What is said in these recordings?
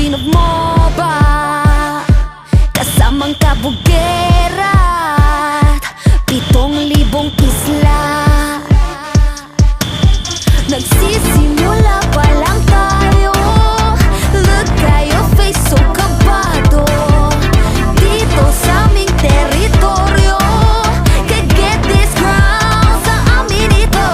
Tinog mo ba kasamang kabugera at 7,000 isla? Nagsisimula pa lang tayo. Look at your face, so kabado. Dito sa aming teritoryo, get this ground sa amin ito.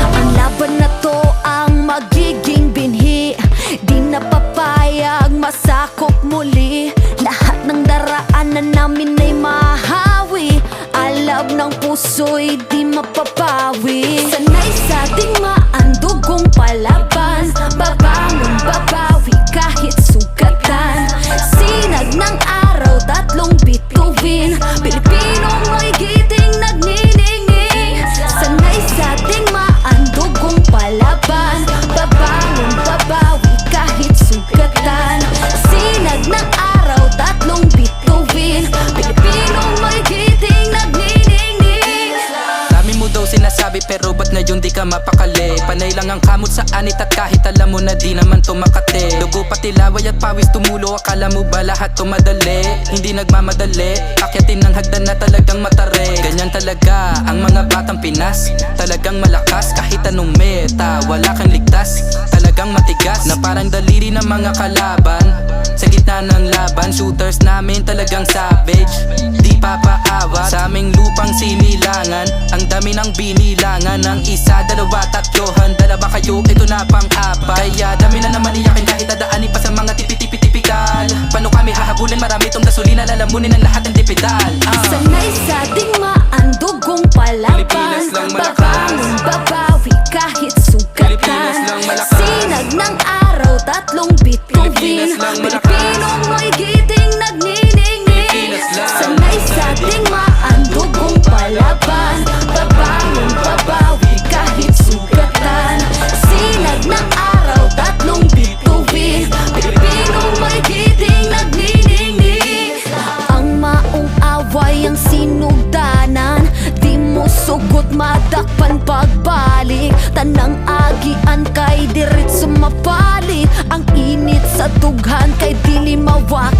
Ang laban na to ang magiging binhi. Di na papayag masakop muli. Lahat ng daraanan namin ay mahawi. Alab ng puso'y di mapapawi. Sanay sa digmaan, dugong palaban. Babangon, babawi kahit sugatan. Sinag ng araw, 3 bituin. Pilipinong may giting nagniningning. Sanay sa digmaan, dugong palaban. Babangon, babawi kahit sugatan. Sinag ng araw, 3 bituin. Pilipinong may giting nagniningning. Dami mo daw sinasabi pero ba't ngayon di ka mapakali? Panay lang ang kamot sa anit at kahit alam mo na di naman to makate. Dugo pati laway at pawis tumulo, akala mo ba lahat to madali? Hindi nagmamadali, akyatin ng hagdan na talagang matare. Ganyan talaga ang mga batang Pinas, talagang malakas kahit anong meta. Wala kang ligtas, talagang matigas na parang daliri ng mga kalaban. Sa gitna ng laban, shooters namin talagang savage. Di papaawat sa aming lupang sinilangan. Ang dami ng binilangan, ng 1, 2, 3, handa ba kayo? Ito na pang-apat. Kaya dami na naman iyakin kahit dadaanin pa sa mga tipi-tipi-tipikal. Paano kami hahabulin? Marami tong gasolina, lalamunin ang lahat ng tipidal. Sanay sa digmaan, dugong palaban. Pilipinas lang malakas. Babangon, babawi kahit Pilipinas sugatan. lang malakas. Sinag ng araw, 3 bituin. Pilipinas lang malakas. Pilipinong may giting nagniningning. Pilipinas lang. Sanay sa digmaan, dugong palaban. Babangon, babawi kahit sugatan. Sinag ng araw, 3 bituin. Pilipinong may giting nagniningning. Ang maong away ang sinugdanan. Di mo sugot madakpan pagbalik. Tanang agian kay dirit sumapalit. Ang init sa dughan kay dili mawak.